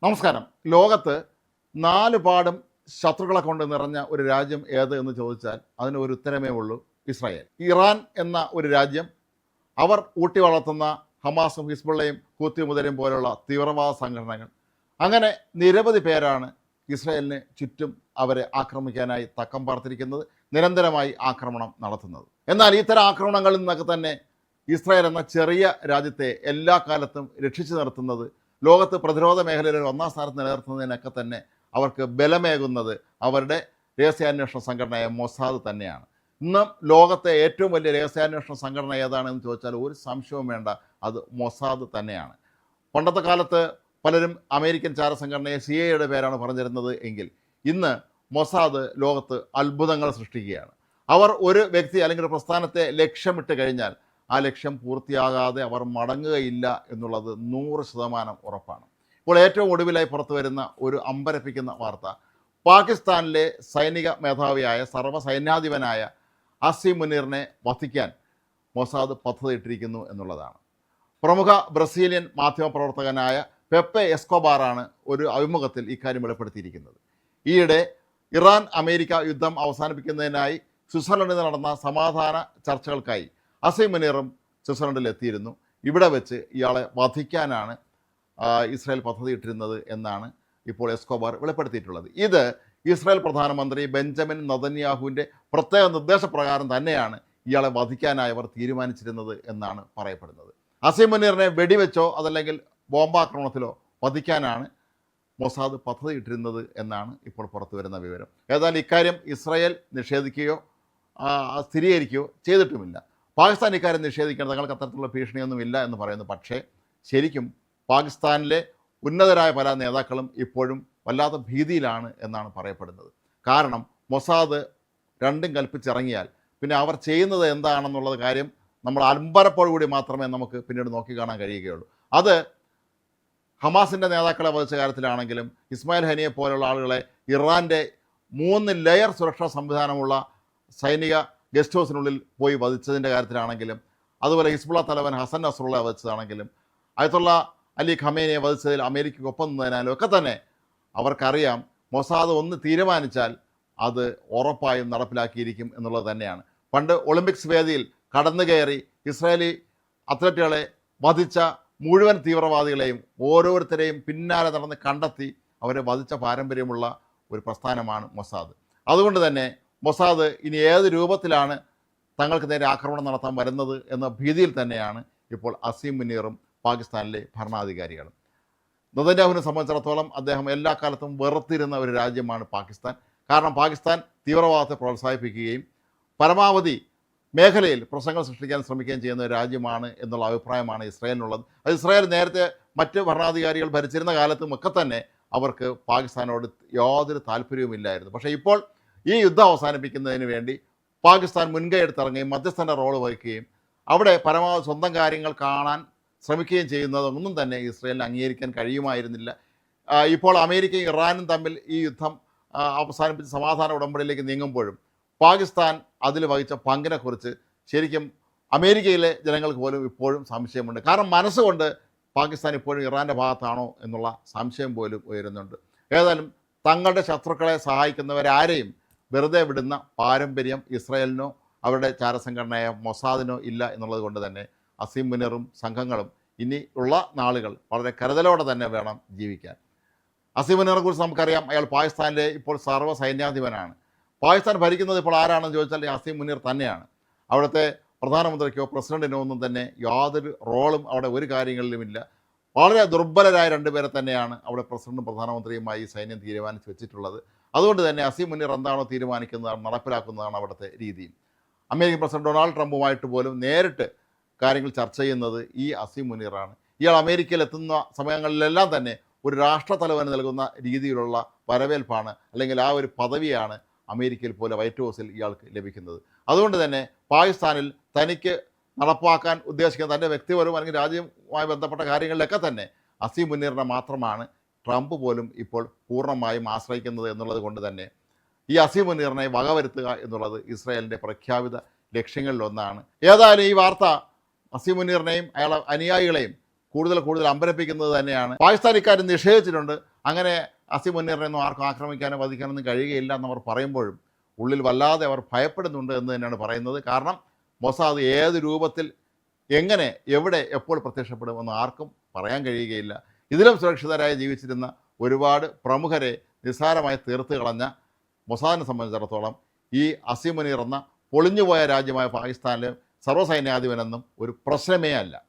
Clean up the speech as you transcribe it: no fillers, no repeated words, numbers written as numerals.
നമസ്കാരം. ലോകത്ത് നാല് പാടും ശത്രുക്കളെ കൊണ്ട് നിറഞ്ഞ ഒരു രാജ്യം ഏത് എന്ന് ചോദിച്ചാൽ അതിന് ഒരു ഉത്തരമേ ഉള്ളൂ: ഇസ്രായേൽ. ഇറാൻ എന്ന ഒരു രാജ്യം, അവർ ഊട്ടി വളർത്തുന്ന ഹമാസും ഹിസ്ബുള്ളയും ഹൂത്തി മുതലും പോലുള്ള തീവ്രവാദ സംഘടനകൾ, അങ്ങനെ നിരവധി പേരാണ് ഇസ്രായേലിന് ചുറ്റും അവരെ ആക്രമിക്കാനായി തക്കം പാർത്തിരിക്കുന്നത്, നിരന്തരമായി ആക്രമണം നടത്തുന്നത്. എന്നാൽ ഇത്തരം ആക്രമണങ്ങളിൽ നിന്നൊക്കെ തന്നെ ഇസ്രായേൽ എന്ന ചെറിയ രാജ്യത്തെ എല്ലാ കാലത്തും രക്ഷിച്ചു നിർത്തുന്നത്, ലോകത്ത് പ്രതിരോധ മേഖലയിൽ ഒന്നാം സ്ഥാനത്ത് നിലനിർത്തുന്നതിനൊക്കെ തന്നെ അവർക്ക് ബലമേകുന്നത് അവരുടെ രഹസ്യാന്വേഷണ സംഘടനയായ മൊസാദ് തന്നെയാണ്. ഇന്ന് ലോകത്തെ ഏറ്റവും വലിയ രഹസ്യാന്വേഷണ സംഘടന ഏതാണെന്ന് ചോദിച്ചാൽ ഒരു സംശയവും വേണ്ട, അത് മൊസാദ് തന്നെയാണ്. പണ്ടത്തെ കാലത്ത് പലരും അമേരിക്കൻ ചാരസംഘടനയെ CIA പേരാണ് പറഞ്ഞിരുന്നത് എങ്കിൽ ഇന്ന് മൊസാദ് ലോകത്ത് അത്ഭുതങ്ങൾ സൃഷ്ടിക്കുകയാണ്. അവർ ഒരു വ്യക്തി അല്ലെങ്കിൽ ഒരു പ്രസ്ഥാനത്തെ ലക്ഷ്യമിട്ട് കഴിഞ്ഞാൽ ആ ലക്ഷ്യം പൂർത്തിയാകാതെ അവർ മടങ്ങുകയില്ല എന്നുള്ളത് 100% ഉറപ്പാണ്. ഇപ്പോൾ ഏറ്റവും ഒടുവിലായി പുറത്തു വരുന്ന ഒരു അമ്പരപ്പിക്കുന്ന വാർത്ത, പാകിസ്ഥാനിലെ സൈനിക മേധാവിയായ സർവ്വസൈന്യാധിപനായ അസീം മുനീറിനെ വധിക്കാൻ മൊസാദ് പദ്ധതിയിട്ടിരിക്കുന്നു എന്നുള്ളതാണ്. പ്രമുഖ ബ്രസീലിയൻ മാധ്യമപ്രവർത്തകനായ പെപ്പെ എസ്കോബാറാണ് ഒരു അഭിമുഖത്തിൽ ഇക്കാര്യം വെളിപ്പെടുത്തിയിരിക്കുന്നത്. ഈയിടെ ഇറാൻ അമേരിക്ക യുദ്ധം അവസാനിപ്പിക്കുന്നതിനായി സ്വിറ്റ്സർലൻഡിൽ നടന്ന സമാധാന ചർച്ചകൾക്കായി അസീം മുനീറും സ്വിറ്റ്സർലൻഡിൽ എത്തിയിരുന്നു. ഇവിടെ വെച്ച് ഇയാളെ വധിക്കാനാണ് ഇസ്രായേൽ പദ്ധതിയിട്ടിരുന്നത് എന്നാണ് ഇപ്പോൾ എസ്കോബാർ വെളിപ്പെടുത്തിയിട്ടുള്ളത്. ഇത് ഇസ്രായേൽ പ്രധാനമന്ത്രി ബെഞ്ചമിൻ നെതന്യാഹുവിൻ്റെ പ്രത്യേക നിർദ്ദേശപ്രകാരം തന്നെയാണ് ഇയാളെ വധിക്കാനായി അവർ തീരുമാനിച്ചിരുന്നത് എന്നാണ് പറയപ്പെടുന്നത്. അസീം മുനീറിനെ വെടിവെച്ചോ അതല്ലെങ്കിൽ ബോംബാക്രമണത്തിലോ വധിക്കാനാണ് മൊസാദ് പദ്ധതിയിട്ടിരുന്നത് എന്നാണ് ഇപ്പോൾ പുറത്തു വരുന്ന വിവരം. ഏതായാലും ഇക്കാര്യം ഇസ്രായേൽ നിഷേധിക്കുകയോ സ്ഥിരീകരിക്കുകയോ ചെയ്തിട്ടുമില്ല. പാകിസ്ഥാൻ ഇക്കാര്യം നിഷേധിക്കണം, തങ്ങൾക്ക് അത്തരത്തിലുള്ള ഭീഷണിയൊന്നുമില്ല എന്ന് പറയുന്നു. പക്ഷേ ശരിക്കും പാകിസ്ഥാനിലെ ഉന്നതരായ പല നേതാക്കളും ഇപ്പോഴും വല്ലാത്ത ഭീതിയിലാണ് എന്നാണ് പറയപ്പെടുന്നത്. കാരണം മൊസാദ് രണ്ടും കൽപ്പിച്ചിറങ്ങിയാൽ പിന്നെ അവർ ചെയ്യുന്നത് എന്താണെന്നുള്ളത് കാര്യം നമ്മൾ അമ്പരപ്പോടുകൂടി മാത്രമേ നമുക്ക് പിന്നീട് നോക്കിക്കാണാൻ കഴിയുകയുള്ളൂ. അത് ഹമാസിൻ്റെ നേതാക്കളെ വധിച്ച കാര്യത്തിലാണെങ്കിലും, ഇസ്മായിൽ ഹനിയെ പോലുള്ള ആളുകളെ ഇറാൻ്റെ 3 ലെയർ സുരക്ഷാ സംവിധാനമുള്ള സൈനിക ഗസ്റ്റ് ഹൗസിനുള്ളിൽ പോയി വധിച്ചതിൻ്റെ കാര്യത്തിലാണെങ്കിലും, അതുപോലെ ഹിസ്ബുള്ള തലവൻ ഹസൻ നസ്രുള്ളയെ വധിച്ചതാണെങ്കിലും, അയത്തുള്ള അലി ഖമേനിയെ വധിച്ചതിൽ അമേരിക്കയ്ക്കൊപ്പം നിന്നതിനാലും ഒക്കെ തന്നെ അവർക്കറിയാം മൊസാദ് ഒന്ന് തീരുമാനിച്ചാൽ അത് ഉറപ്പായും നടപ്പിലാക്കിയിരിക്കും എന്നുള്ളത് തന്നെയാണ്. പണ്ട് ഒളിമ്പിക്സ് വേദിയിൽ കടന്നു കയറി ഇസ്രായേലി അത്ലറ്റുകളെ വധിച്ച മുഴുവൻ തീവ്രവാദികളെയും ഓരോരുത്തരെയും പിന്നാലെ നടന്ന് കണ്ടെത്തി അവരെ വധിച്ച പാരമ്പര്യമുള്ള ഒരു പ്രസ്ഥാനമാണ് മൊസാദ്. അതുകൊണ്ട് തന്നെ മൊസാദ് ഇനി ഏത് രൂപത്തിലാണ് തങ്ങൾക്ക് നേരെ ആക്രമണം നടത്താൻ വരുന്നത് എന്ന ഭീതിയിൽ തന്നെയാണ് ഇപ്പോൾ അസീം മുനീറും പാകിസ്ഥാനിലെ ഭരണാധികാരികളും. നെതന്യാഹുവിനെ സംബന്ധിച്ചിടത്തോളം അദ്ദേഹം എല്ലാ കാലത്തും വെറുത്തിരുന്ന ഒരു രാജ്യമാണ് പാകിസ്ഥാൻ. കാരണം പാകിസ്ഥാൻ തീവ്രവാദത്തെ പ്രോത്സാഹിപ്പിക്കുകയും പരമാവധി മേഖലയിൽ പ്രശ്നങ്ങൾ സൃഷ്ടിക്കാൻ ശ്രമിക്കുകയും ചെയ്യുന്ന ഒരു രാജ്യമാണ് എന്നുള്ള അഭിപ്രായമാണ് ഇസ്രായേലിനുള്ളത്. അത് ഇസ്രായേൽ നേരത്തെ മറ്റ് ഭരണാധികാരികൾ ഭരിച്ചിരുന്ന കാലത്തും ഒക്കെ തന്നെ അവർക്ക് പാകിസ്ഥാനോട് യാതൊരു താല്പര്യവുമില്ലായിരുന്നു. പക്ഷേ ഇപ്പോൾ ഈ യുദ്ധം അവസാനിപ്പിക്കുന്നതിന് വേണ്ടി പാകിസ്ഥാൻ മുൻകൈ എടുത്തിറങ്ങുകയും മധ്യസ്ഥൻ്റെ റോള് വഹിക്കുകയും അവിടെ പരമാവധി സ്വന്തം കാര്യങ്ങൾ കാണാൻ ശ്രമിക്കുകയും ചെയ്യുന്നതൊന്നും തന്നെ ഇസ്രായേലിന് അംഗീകരിക്കാൻ കഴിയുമായിരുന്നില്ല. ഇപ്പോൾ അമേരിക്കയും ഇറാനും തമ്മിൽ ഈ യുദ്ധം അവസാനിപ്പിച്ച് സമാധാന ഉടമ്പടിയിലേക്ക് നീങ്ങുമ്പോഴും പാകിസ്ഥാൻ അതിൽ വഹിച്ച പങ്കിനെക്കുറിച്ച് ശരിക്കും അമേരിക്കയിലെ ജനങ്ങൾക്ക് പോലും ഇപ്പോഴും സംശയമുണ്ട്. കാരണം മനസ്സുകൊണ്ട് പാകിസ്ഥാൻ ഇപ്പോഴും ഇറാൻ്റെ ഭാഗത്താണോ എന്നുള്ള സംശയം പോലും ഉയരുന്നുണ്ട്. ഏതായാലും തങ്ങളുടെ ശത്രുക്കളെ സഹായിക്കുന്നവരാരെയും വെറുതെ വിടുന്ന പാരമ്പര്യം ഇസ്രായേലിനോ അവരുടെ ചാരസംഘടനയായ മൊസാദിനോ ഇല്ല എന്നുള്ളത് കൊണ്ട് തന്നെ അസീം മുനീറും സംഘങ്ങളും ഇനി ഉള്ള നാളുകൾ വളരെ കരുതലോടെ തന്നെ വേണം ജീവിക്കാൻ. അസീം മുനീറിനെ കുറിച്ച് നമുക്കറിയാം, അയാൾ പാകിസ്ഥാനിലെ ഇപ്പോൾ സർവ്വ സൈന്യാധിപനാണ്. പാകിസ്ഥാൻ ഭരിക്കുന്നത് ഇപ്പോൾ ആരാണെന്ന് ചോദിച്ചാൽ അസീം മുനീർ തന്നെയാണ്. അവിടുത്തെ പ്രധാനമന്ത്രിക്കോ പ്രസിഡന്റിനോ ഒന്നും തന്നെ യാതൊരു റോളും അവിടെ ഒരു കാര്യങ്ങളിലുമില്ല. വളരെ ദുർബലരായ 2 പേരെ തന്നെയാണ് അവിടെ പ്രസിഡന്റും പ്രധാനമന്ത്രിയുമായി സൈന്യം തീരുമാനിച്ച് വെച്ചിട്ടുള്ളത്. അതുകൊണ്ട് തന്നെ അസീം മുനീർ എന്താണോ തീരുമാനിക്കുന്നത് നടപ്പിലാക്കുന്നതാണ് അവിടുത്തെ രീതിയും. അമേരിക്കൻ പ്രസിഡന്റ് ഡൊണാൾഡ് ട്രംപുമായിട്ട് പോലും നേരിട്ട് കാര്യങ്ങൾ ചർച്ച ചെയ്യുന്നത് ഈ അസീം മുനീറാണ്. ഇയാൾ അമേരിക്കയിൽ എത്തുന്ന സമയങ്ങളിലെല്ലാം തന്നെ ഒരു രാഷ്ട്രത്തലവന് നൽകുന്ന രീതിയിലുള്ള വരവേൽപ്പാണ്, അല്ലെങ്കിൽ ആ ഒരു പദവിയാണ് അമേരിക്കയിൽ പോലെ വൈറ്റ് ഹൗസിൽ ഇയാൾക്ക് ലഭിക്കുന്നത്. അതുകൊണ്ട് തന്നെ പാകിസ്ഥാനിൽ തനിക്ക് നടപ്പാക്കാൻ ഉദ്ദേശിക്കുന്ന തൻ്റെ വ്യക്തിപരവും അല്ലെങ്കിൽ രാജ്യവുമായി ബന്ധപ്പെട്ട കാര്യങ്ങളിലൊക്കെ തന്നെ അസീം മുനീറിനെ മാത്രമാണ് ട്രംപ് പോലും ഇപ്പോൾ പൂർണ്ണമായും ആശ്രയിക്കുന്നത് എന്നുള്ളത് കൊണ്ട് തന്നെ ഈ അസീം മുനീറിനെ വകവരുത്തുക എന്നുള്ളത് ഇസ്രായേലിൻ്റെ പ്രഖ്യാപിത ലക്ഷ്യങ്ങളിലൊന്നാണ്. ഏതായാലും ഈ വാർത്ത അസീം മുനീറിനെയും അയാളെ അനുയായികളെയും കൂടുതൽ അമ്പരപ്പിക്കുന്നത് തന്നെയാണ്. പാകിസ്ഥാൻ ഇക്കാര്യം നിഷേധിച്ചിട്ടുണ്ട്. അങ്ങനെ അസീം മുനീറിനെയൊന്നും ആർക്കും ആക്രമിക്കാനോ വധിക്കാനൊന്നും കഴിയുകയില്ല എന്നവർ പറയുമ്പോഴും ഉള്ളിൽ വല്ലാതെ അവർ ഭയപ്പെടുന്നുണ്ട് എന്ന് തന്നെയാണ് പറയുന്നത്. കാരണം മൊസാദ് ഏത് രൂപത്തിൽ എങ്ങനെ എവിടെ എപ്പോൾ പ്രത്യക്ഷപ്പെടുമെന്ന് ആർക്കും പറയാൻ കഴിയുകയില്ല. ഇതിലും സുരക്ഷിതരായി ജീവിച്ചിരുന്ന ഒരുപാട് പ്രമുഖരെ നിസ്സാരമായി തീർത്ത് കളഞ്ഞ മൊസാദിനെ സംബന്ധിച്ചിടത്തോളം ഈ അസീം മുനീർ എന്ന പൊളിഞ്ഞുപോയ രാജ്യമായ പാകിസ്ഥാനിലെ സർവ്വസൈന്യാധിപനെന്നും ഒരു പ്രശ്നമേ അല്ല.